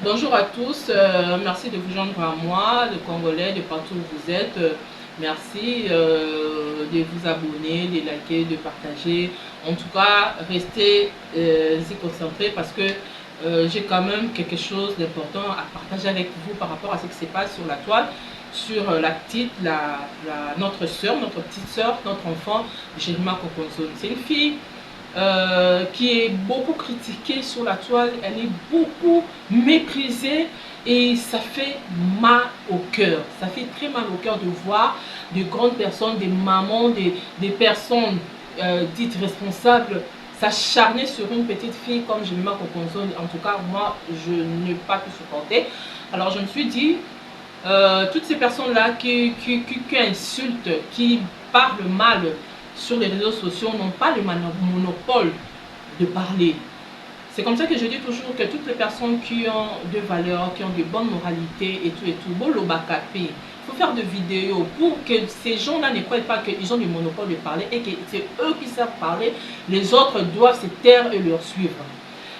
Bonjour à tous, merci de vous joindre à moi, de Congolais, de partout où vous êtes. Merci de vous abonner, de liker, de partager. En tout cas, restez y concentrés parce que j'ai quand même quelque chose d'important à partager avec vous par rapport à ce qui se passe sur la toile, sur notre soeur, notre petite soeur, notre enfant, Jelima Kokonzo. C'est une fille qui est beaucoup critiquée sur la toile, elle est beaucoup méprisée et ça fait mal au cœur. Ça fait très mal au cœur de voir de grandes personnes, des mamans, des personnes dites responsables s'acharner sur une petite fille comme Jelima Kokonzo. En tout cas, moi, je n'ai pas pu supporter. Alors, je me suis dit, toutes ces personnes-là qui insultent, qui parlent mal sur les réseaux sociaux n'ont pas le monopole de parler. C'est comme ça que je dis toujours que toutes les personnes qui ont de valeurs, qui ont de bonnes moralités et tout, il faut faire de vidéos pour que ces gens-là ne croient pas qu'ils ont le monopole de parler et que c'est eux qui savent parler, les autres doivent se taire et leur suivre.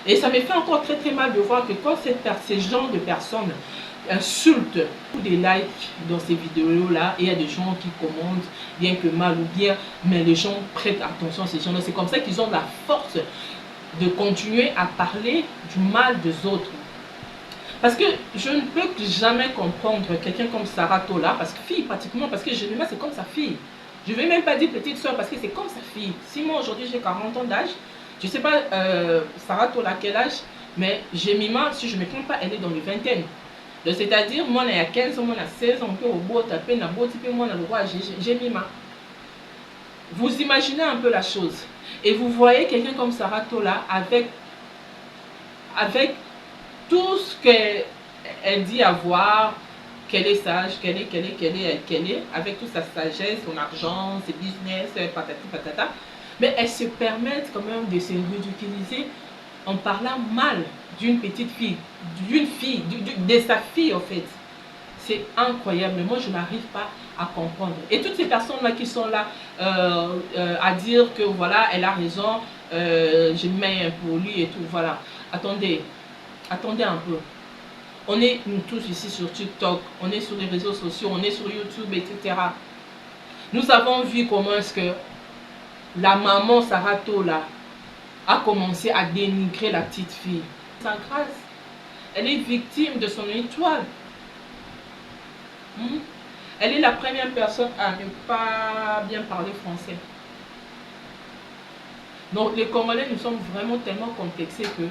Et ça me fait encore très mal de voir que quand ces gens de personnes insultent ou des likes dans ces vidéos-là, et il y a des gens qui commentent, bien que mal ou bien, mais les gens prêtent attention à ces gens-là. C'est comme ça qu'ils ont la force de continuer à parler du mal des autres. Parce que je ne peux jamais comprendre quelqu'un comme Sarah Tola, parce que fille pratiquement, parce que Jelima c'est comme sa fille. Je ne vais même pas dire petite soeur parce que c'est comme sa fille. Si moi aujourd'hui j'ai 40 ans d'âge, je ne sais pas Sarah Tola quel âge, mais Jemima, si je ne me trompe pas, elle est dans les vingtaines. Donc c'est-à-dire, moi il y a 15 ans, moi il y a 16 ans, on peut au beau taper, na beau type, moi on a le roi Jemima. Vous imaginez un peu la chose. Et vous voyez quelqu'un comme Sarah Tola avec tout ce qu'elle dit avoir, qu'elle est sage, qu'elle est, avec toute sa sagesse, son argent, ses business, patati patata. Mais elle se permet quand même de se ridiculiser en parlant mal d'une petite fille, de sa fille en fait. C'est incroyable, moi je n'arrive pas à comprendre. Et toutes ces personnes-là qui sont là à dire que voilà, elle a raison, je mets un pour lui et tout, voilà. Attendez un peu. On est nous tous ici sur TikTok, on est sur les réseaux sociaux, on est sur YouTube, etc. Nous avons vu comment est-ce que la maman Sarah Tola a commencé à dénigrer la petite fille. Sans grâce, elle est victime de son étoile. Elle est la première personne à ne pas bien parler français. Donc les Congolais, nous sommes vraiment tellement complexés que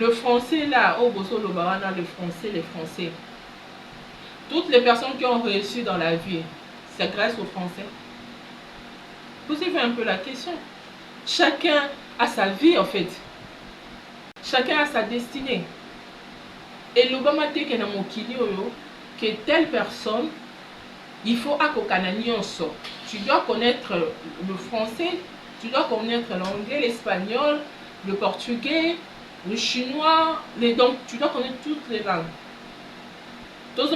le français là, au Boso Lobarana, le français. Toutes les personnes qui ont réussi dans la vie, c'est grâce au français. Posez-vous un peu la question. Chacun a sa vie en fait. Chacun a sa destinée. Et l'Obama dit que telle personne, il faut accompagner. Tu dois connaître le français, tu dois connaître l'anglais, l'espagnol, le portugais, le chinois, donc tu dois connaître toutes les langues. Donc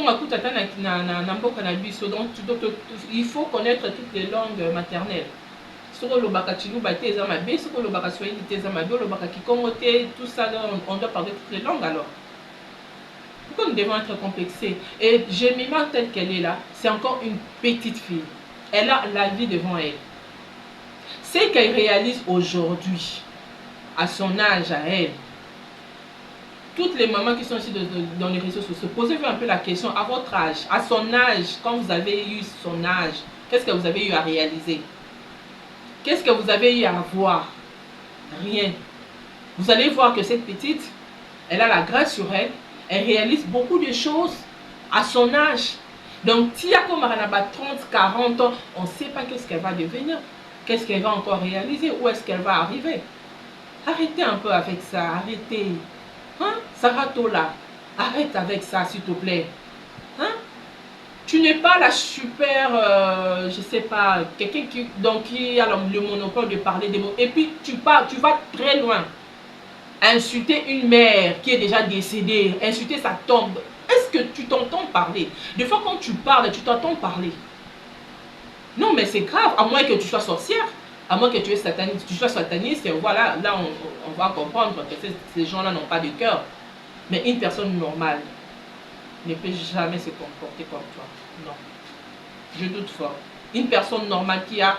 il faut connaître toutes les langues maternelles. Tout ça, on doit parler toutes les langues alors. Pourquoi nous devons être complexés? Et Jemima telle qu'elle est là, c'est encore une petite fille. Elle a la vie devant elle. Ce qu'elle réalise aujourd'hui, à son âge, à elle, toutes les mamans qui sont ici dans les réseaux sociaux, posez-vous un peu la question, à votre âge, à son âge, quand vous avez eu son âge, qu'est-ce que vous avez eu à réaliser? Qu'est-ce que vous avez eu à voir? Rien. Vous allez voir que cette petite, elle a la grâce sur elle, elle réalise beaucoup de choses à son âge. Donc, Tia Komaranaba 30, 40 ans, on ne sait pas qu'est-ce qu'elle va devenir, qu'est-ce qu'elle va encore réaliser, où est-ce qu'elle va arriver. Arrêtez un peu avec ça, arrêtez. Hein? Sarah Tola, arrête avec ça s'il te plaît. Hein? Tu n'es pas la super, je sais pas, quelqu'un qui a le monopole de parler des mots. Et puis tu vas très loin. Insulter une mère qui est déjà décédée, insulter sa tombe. Est-ce que tu t'entends parler? Des fois quand tu parles, tu t'entends parler. Non mais c'est grave, à moins que tu sois sorcière, à moins que tu sois sataniste, voilà, là on va comprendre que ces gens-là n'ont pas de cœur. Mais une personne normale ne peut jamais se comporter comme toi. Non. Je doute fort. Une personne normale qui a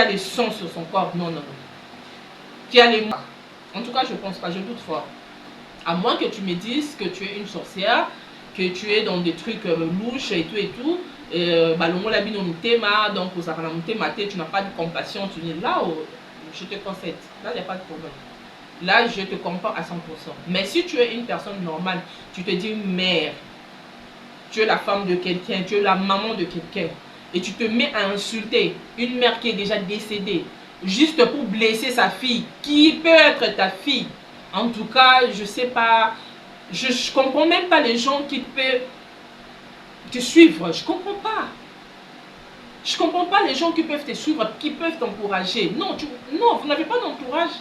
les sons sur son corps, non, non, non. Qui a les mots. En tout cas, je pense pas, je doute fort. À moins que tu me dises que tu es une sorcière, que tu es dans des trucs louches et tout, donc tu n'as pas de compassion, tu dis là, je te concède, là il n'y a pas de problème. Là, je te comprends à 100%. Mais si tu es une personne normale, tu te dis mère, tu es la femme de quelqu'un, tu es la maman de quelqu'un, et tu te mets à insulter une mère qui est déjà décédée, juste pour blesser sa fille, qui peut être ta fille. En tout cas, je sais pas, je comprends même pas les gens qui peuvent te suivre, je comprends pas. Je comprends pas les gens qui peuvent te suivre, qui peuvent t'encourager. Non, non, vous n'avez pas d'entourage.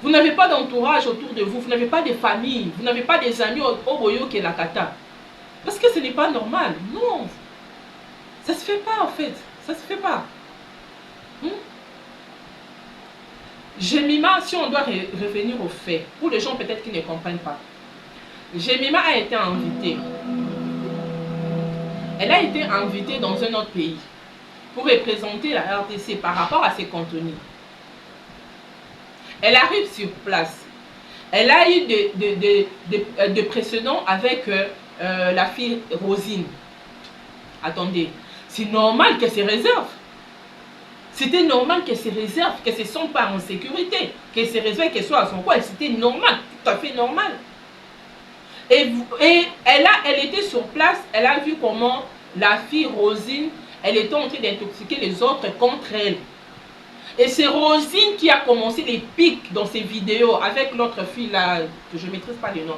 Vous n'avez pas d'entourage autour de vous, vous n'avez pas de famille, vous n'avez pas des amis au boyo qui est la kata. Parce que ce n'est pas normal. Non. Ça se fait pas en fait. Ça se fait pas. Jemima, si on doit revenir aux faits, pour les gens peut-être qui ne comprennent pas. Jemima a été invitée. Elle a été invitée dans un autre pays pour représenter la RDC par rapport à ses contenus. Elle arrive sur place. Elle a eu des précédents avec la fille Rosine. Attendez, c'est normal qu'elle se réserve. C'était normal qu'elle se réserve, qu'elle ne se sente pas en sécurité, qu'elle se réserve, qu'elle soit à son coin. C'était normal, tout à fait normal. Et elle était sur place, elle a vu comment la fille Rosine, elle était en train d'intoxiquer les autres contre elle. Et c'est Rosine qui a commencé les pics dans ses vidéos avec l'autre fille là, que je ne maîtrise pas le nom.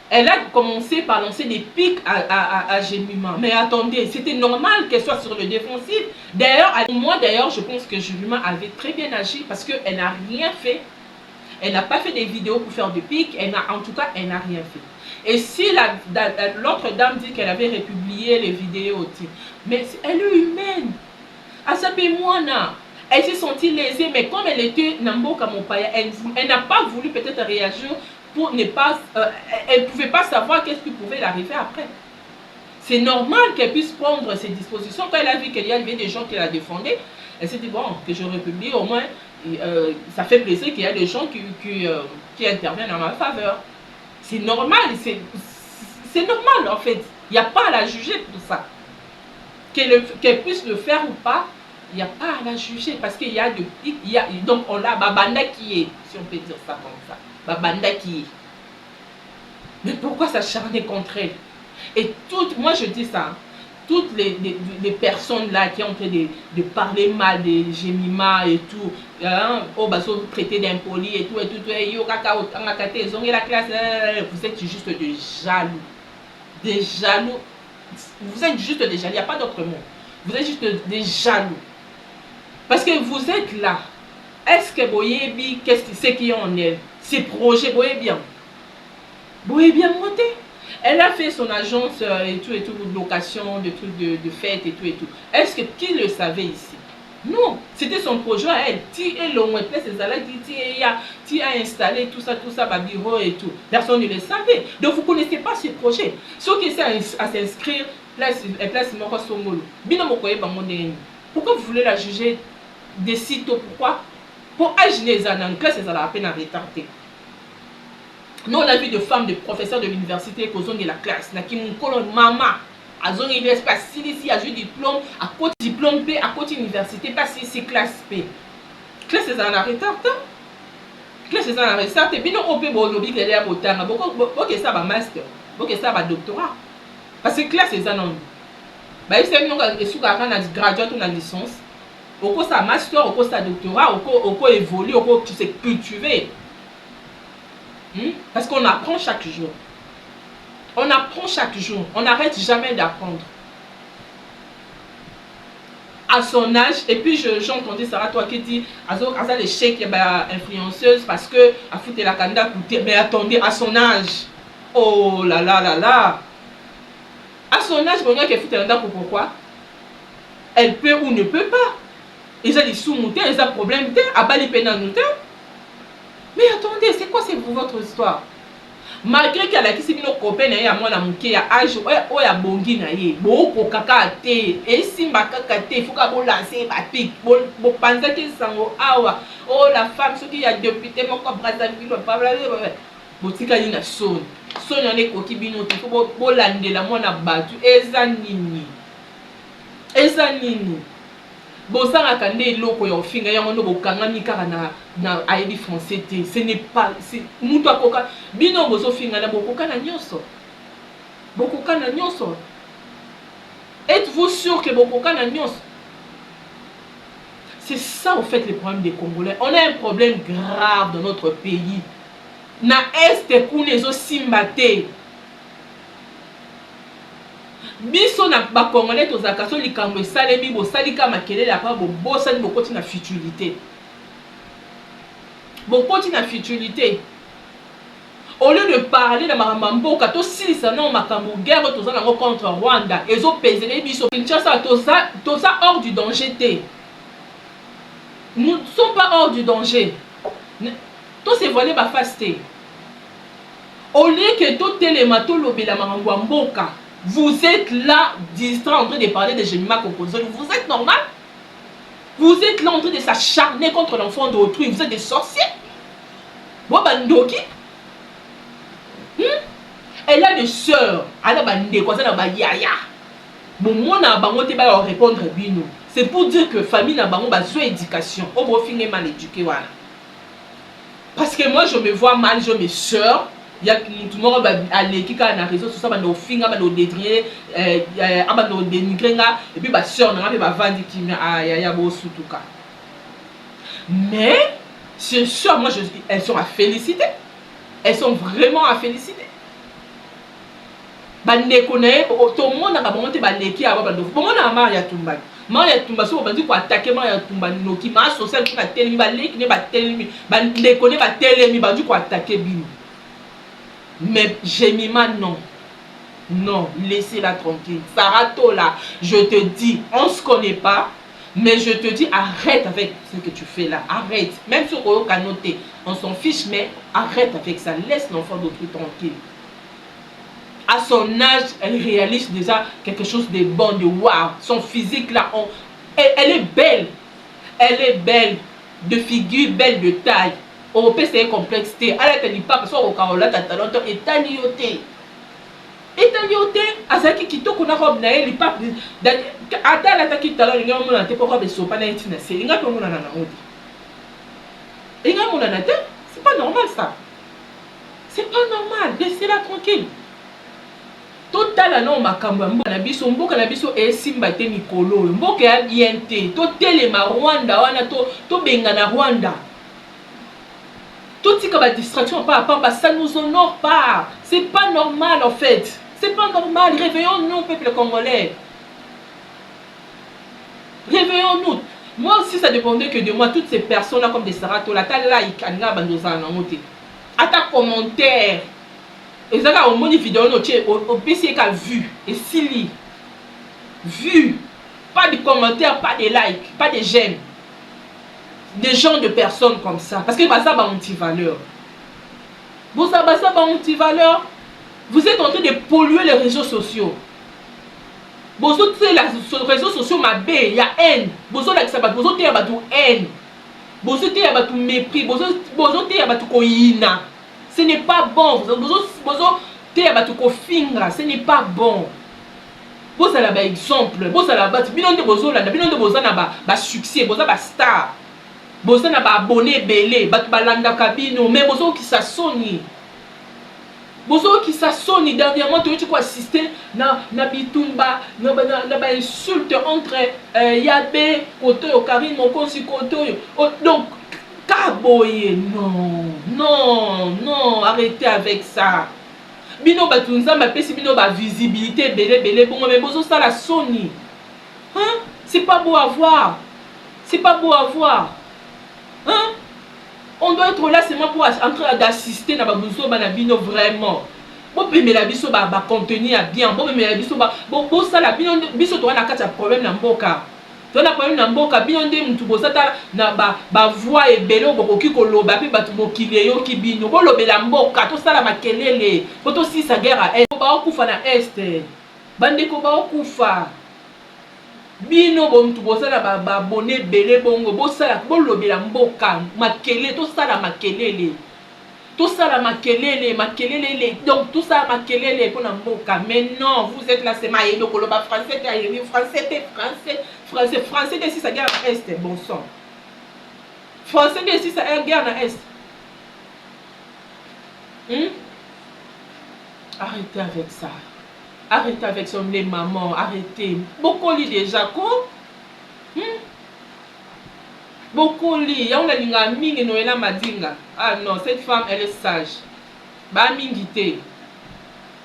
Elle a commencé par lancer des pics à Jemima. Mais attendez, c'était normal qu'elle soit sur le défensif. D'ailleurs, moi d'ailleurs, je pense que Jemima avait très bien agi parce qu'elle n'a rien fait. Elle n'a pas fait des vidéos pour faire des pics. En tout cas, elle n'a rien fait. Et si l'autre dame dit qu'elle avait republié les vidéos, mais elle est humaine. Elle s'est sentie lésée, mais comme elle était Namboka Mopaya, elle n'a pas voulu peut-être réagir pour ne pas... elle ne pouvait pas savoir qu'est-ce qui pouvait l'arriver après. C'est normal qu'elle puisse prendre ses dispositions. Quand elle a vu qu'il y avait des gens qui la défendaient, elle s'est dit, bon, que je republie au moins, ça fait plaisir qu'il y a des gens qui interviennent en ma faveur. C'est normal, c'est normal en fait. Il n'y a pas à la juger pour ça. Qu'elle puisse le faire ou pas, il n'y a pas à la juger parce qu'il y a donc on a Babanda qui est, si on peut dire ça comme ça. Babanda qui est. Mais pourquoi s'acharner contre elle? Et moi je dis ça, toutes les personnes là qui ont en train de parler mal de Jemima et tout, au bateau traité d'impoli et tout, vous êtes juste des jaloux. Des jaloux. Vous êtes juste des jaloux, il n'y a pas d'autre mot. Vous êtes juste des jaloux. Parce que vous êtes là. Est-ce que Boyebi, qu'est-ce que c'est qui est en elle? Ses projets, Boyebi bien monté. Elle a fait son agence et tout, de location, de trucs de fêtes et tout. Est-ce que qui le savait ici? Non, c'était son projet à elle. Tu as installé tout ça, bureau et tout. Personne ne le savait. Donc vous ne connaissez pas ce projet. Ceux qui essaient à s'inscrire, pourquoi vous voulez la juger de sitôt? Pourquoi? Pour agir les annonces, c'est à la peine à retarder. Nous, on a vu des femmes, des professeurs de l'université qui ont de la classe. Qui m'ont colonné maman. Elles ont eu l'espace. Si elles ont eu diplôme, à côté diplôme P, à côté université, pas si c'est classe P. Classe, c'est en retard. Classe, c'est en retard. Et puis, nous, on peut lobby que les botans. Beaucoup ça va master. Beaucoup ça va doctorat. Parce que classe, c'est en nom. Bah, il s'est mis à graduate ou une licence. Au cours ça master, au cours ça doctorat, au cours évolue, au cours tu sais cultiver. Parce qu'on apprend chaque jour. On apprend chaque jour. On n'arrête jamais d'apprendre. À son âge, et puis j'ai entendu Sarah toi qui dit à l'échec influenceuse parce que a foutu la candidate. Mais attendez, à son âge. Oh là là là là. À son âge, on a qu'elle fout la candidate pourquoi? Elle peut ou ne peut pas. Ils ont des sous-moutins, ils ont des problèmes, à bali pénal. Mais Mais attendez, c'est quoi votre histoire? Malgré qu'elle a quitté nos copains, il y a moi qui a âge, ou ya bongi na ye, beaucoup kaka te, et si ma kaka te, il faut qu'on lance ma pique, bon penser que sango awa, oh la femme, ce qui a député mon corps Brazzaville, blablabla, botika ni na son, son y en est koki bino, il faut bon lande la moi na batu, ezanini, ezanini. Bosanga kande loko ya ofinga yango ndo bokangami kaka na ayebi français te. Ce n'est pas mutu akoka bino bozo finga na bokoka na nyonso. Bokoka na nyonso. Êtes-vous sûr que bokoka na nyonso? C'est ça au fait le problème des Congolais. On a un problème grave dans notre pays. Na est kuna ezo simba te. Biso na ba Congolais tozaka so likambo esalemi bosalika makelele apa bobosani bokoti na futilité. Bokoti na futilité. Au lieu de parler de makambo to silisa na makambo guerre toza nango contre Rwanda ezo pezele biso Kinshasa toza hors du danger te. Nous ne sommes pas hors du danger. To se voiler ba face te. Au lieu que to telema to lobela makambo mboka. Vous êtes là, distrait, en train de parler de Jemima Kokozoli. Vous êtes normal? Vous êtes là en train de s'acharner contre l'enfant d'autrui. Vous êtes des sorciers? Wabandoki? Elle a des sœurs. Elle a des cousins, elle a des yaya. Bon, moi, je ne vais pas répondre bino. C'est pour dire que famille n'a pas besoin d'éducation. On va finir mal éduqué. Parce que moi, je me vois mal, je me sœurs. Il y a tout le monde qui a réseau sur ça, il y a des filles, des dénigrés, des dénigrés, et puis des soeurs, des vendus qui y a beaucoup tout cas. Mais ces soeurs, moi, elles sont à féliciter. Elles sont vraiment à féliciter. Tout le monde a monté qui a Maria Tumba. Maria Tumba, si on dit qu'on attaque Maria Tumba, qui m'a social qui va télé, qui va télé, qui va attaquer Bino. Mais Jemima, non. Non, laissez-la tranquille. Saratola, je te dis, on ne se connaît pas, mais je te dis, arrête avec ce que tu fais là. Arrête. Même sur Oyo Kanoté, on s'en fiche, mais arrête avec ça. Laisse l'enfant d'autrui tranquille. À son âge, elle réalise déjà quelque chose de bon, de waouh. Son physique là, elle est belle. Elle est belle. De figure, belle de taille. Au PC complexité, elle ne dit pas parce qu'on a talent et tanioté. Et tanioté, à ce qui quitte qu'on a robe naïe, il pas attends la qui talent, il y a un moment où on a sopa na itina, c'est il y a un moment où on a modi. Il y a un moment où c'est pas normal ça. C'est pas normal, laissez-la tranquille. Total non makambo mboka na biso esimba te mikolo mboka ya bien te to telema Rwanda wana to benga na Rwanda. Tout ce qui est distraction par rapport à ça nous honore pas. C'est pas normal en fait. C'est pas normal. Réveillons-nous, peuple congolais. Réveillons-nous. Moi aussi, ça dépendait que de moi. Toutes ces personnes-là, comme des Saratola, ta like, à ta commentaire. Et ça, on monte vidéo, au PC qui a vu. Et s'il vu. Pas de commentaires, pas de likes, pas de j'aime. Des gens de personnes comme ça. Parce que ça a anti-valeur. Vous avez ça anti-valeur. Vous êtes en train de polluer les réseaux sociaux. Vous avez les réseaux sociaux, il y a haine. Vous avez haine. Vous avez mépris. Vous avez ce n'est pas bon. Vous avez ce n'est pas bon. Vous avez un exemple. Vous avez un succès. Vous avez un star. Vous avez abonné belé, balanda kabino, mais vous avez qui s'assoni. Vous avez qui s'assoni dernièrement, tu as assisté na bitumba, na insulte entre Yabé, Koto, Karim, Mokonsi, Koto. Donc, Kaboye, non, arrêtez avec ça. Bino batunza ma pesi bino ba visibilité belé, bon, mais vous avez la soni. Hein? C'est pas beau à voir. C'est pas beau à voir. Hein? On doit être là seulement pour entrer d'assister na babuzo banabino vraiment. Bon mais la biso ba contenir bien. Bon mais la biso ba bon ça la biso to na kati ya problème na mboka. to na problème na mboka bino nde mutu bozata na ba voix ebele bokoki koloba pe batu mokili yo ki bino bolobela mboka to sala makelele po to sisa guerre à est ba okufa na est bandeko ba okufa bino bo mutu bozala ba abonné ebele bongo bosala bolobela mboka makelele to sala makelele. Tout ça la makelele, makelele, donc tout ça makelele pour mboka. Mais non, vous êtes là, c'est maïe, donc le français, français, si ça guerre à est, bon sang. Français, si ça guerre à est. Arrêtez avec ça. Arrêtez avec ça, les mamans, arrêtez. Beaucoup lit déjà, quoi? Beaucoup lit, y'a on a linga mingi noela madinga. Ah non, cette femme elle est sage. Ba mingité.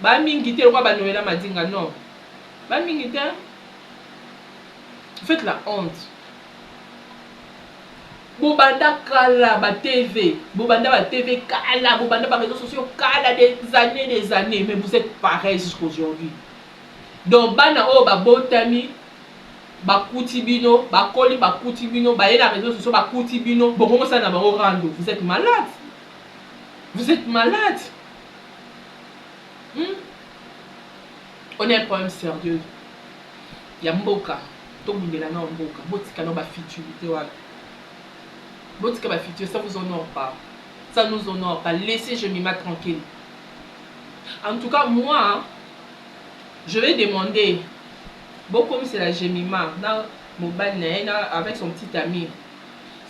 Ba mingité le roi ba noela madinga non. Ba mingité. Faites la honte. Bobanda kala ba TV, bobanda ba TV kala, bobanda ba réseaux sociaux kala des années, mais vous êtes pareil jusqu'aujourd'hui. Donc bana o ba botami bakuti bino, bakoli bakuti bino, baye na réseaux sociaux bakuti bino, bongo ça na bango rando. Vous êtes malade. Vous êtes malade. On a un problème sérieux. Il y a mboka, to bundela na mboka, botika no ba futurité wala. Botika ba futur, ça vous honore pas. Ça nous honore pas. Laissez Jemima tranquille. En tout cas, moi, je vais demander. Bon, comme c'est la Jemima, avec son petit ami.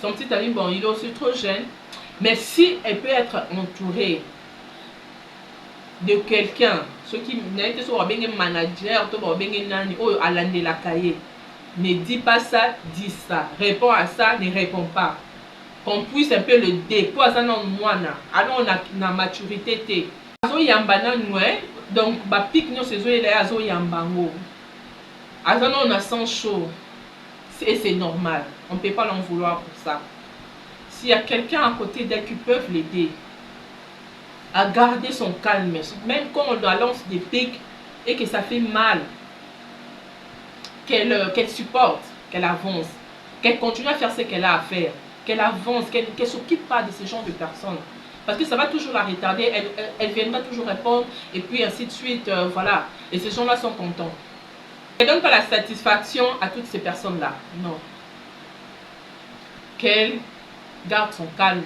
Son petit ami, bon, il est aussi trop jeune. Mais si elle peut être entourée de quelqu'un, ce qui n'est pas sur un manager, ne dis pas ça, dis ça. Réponds à ça, ne réponds pas. Qu'on puisse un peu le déposer dans moi. Alors, on a la maturité. Donc, ma pique, nous, c'est Yambango. Alors on a 100 chaud et c'est normal, on ne peut pas l'en vouloir pour ça. S'il y a quelqu'un à côté d'elle qui peut l'aider à garder son calme, même quand on la lance des pics et que ça fait mal, qu'elle supporte, qu'elle avance, qu'elle continue à faire ce qu'elle a à faire, qu'elle avance, qu'elle ne s'occupe pas de ce genre de personnes. Parce que ça va toujours la retarder, elle viendra toujours répondre et puis ainsi de suite, voilà. Et ces gens-là sont contents. Elle ne donne pas la satisfaction à toutes ces personnes-là. Non. Qu'elle garde son calme,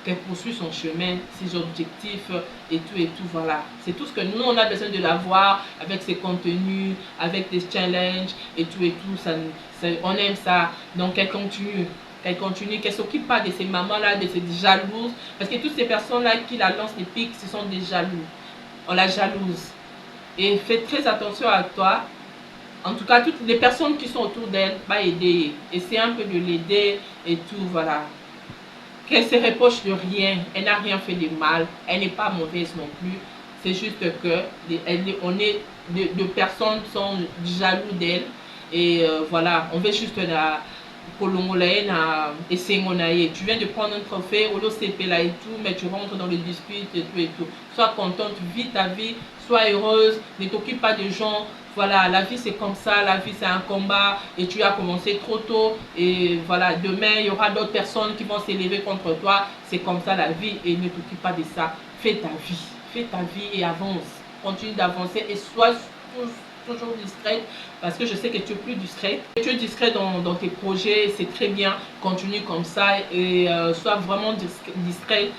qu'elle poursuit son chemin, ses objectifs et tout, voilà. C'est tout ce que nous, on a besoin de la voir avec ses contenus, avec des challenges et tout, on aime ça. Donc, elle continue, qu'elle s'occupe pas de ces mamans-là, de ces jalouses. Parce que toutes ces personnes-là qui la lancent des pics, ce sont des jaloux. On la jalouse. Et fais très attention à toi. En tout cas, toutes les personnes qui sont autour d'elle, va aider. Essayer un peu de l'aider et tout, voilà. Qu'elle se reproche de rien. Elle n'a rien fait de mal. Elle n'est pas mauvaise non plus. C'est juste que deux personnes sont jaloux d'elle. Et voilà, on veut juste la essayer. Tu viens de prendre un trophée, au CP là et tout, mais tu rentres dans les disputes et tout. Sois contente, vis ta vie, sois heureuse, ne t'occupe pas de gens. Voilà, la vie c'est comme ça, la vie c'est un combat et tu as commencé trop tôt et voilà, demain il y aura d'autres personnes qui vont s'élever contre toi, c'est comme ça la vie et ne t'occupe pas de ça, fais ta vie et avance, continue d'avancer et sois toujours discrète parce que je sais que tu es plus discrète, tu es discrète dans tes projets, c'est très bien, continue comme ça et sois vraiment discrète.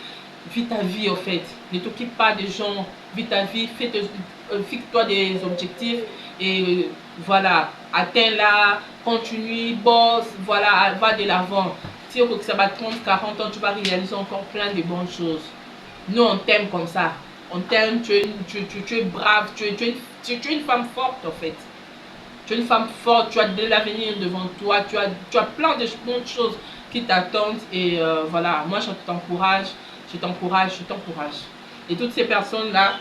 Vis ta vie en fait, ne t'occupe pas des gens, vis ta vie, fixe-toi des objectifs et voilà, atteins-la, continue, bosse, voilà, va de l'avant. Si ça va 30, 40 ans, tu vas réaliser encore plein de bonnes choses. Nous on t'aime comme ça, on t'aime, tu es brave, tu es une femme forte en fait. Tu es une femme forte, tu as de l'avenir devant toi, tu as plein de bonnes choses qui t'attendent et voilà, moi je t'encourage. Je t'encourage. Et toutes ces personnes-là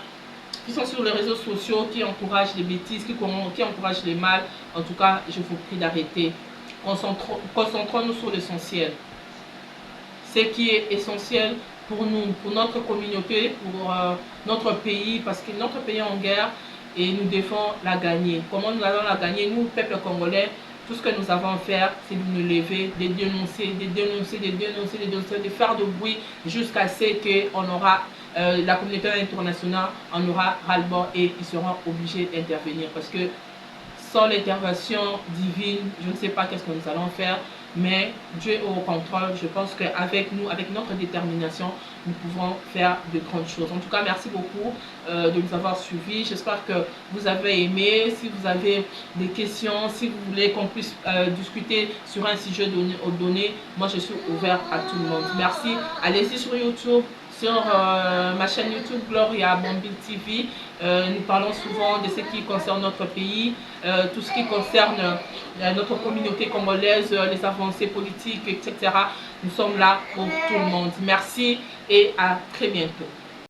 qui sont sur les réseaux sociaux, qui encouragent les bêtises, qui encouragent les mal, en tout cas, je vous prie d'arrêter. Concentrons-nous sur l'essentiel. Ce qui est essentiel pour nous, pour notre communauté, pour notre pays, parce que notre pays est en guerre et nous devons la gagner. Comment nous allons la gagner? Nous, peuple congolais, Tout ce que nous avons à faire, c'est de nous lever, de dénoncer, de faire de bruit jusqu'à ce qu'on aura la communauté internationale en aura ras-le-bol et ils seront obligés d'intervenir parce que sans l'intervention divine, je ne sais pas qu'est-ce que nous allons faire, mais Dieu est au contrôle. Je pense qu'avec nous, avec notre détermination, nous pouvons faire de grandes choses. En tout cas, merci beaucoup de nous avoir suivis. J'espère que vous avez aimé. Si vous avez des questions, si vous voulez qu'on puisse discuter sur un sujet donné, moi je suis ouvert à tout le monde. Merci. Allez-y sur YouTube, sur ma chaîne YouTube Gloria Bambil TV. Nous parlons souvent de ce qui concerne notre pays, tout ce qui concerne notre communauté congolaise, les avancées politiques, etc. Nous sommes là pour tout le monde. Merci et à très bientôt.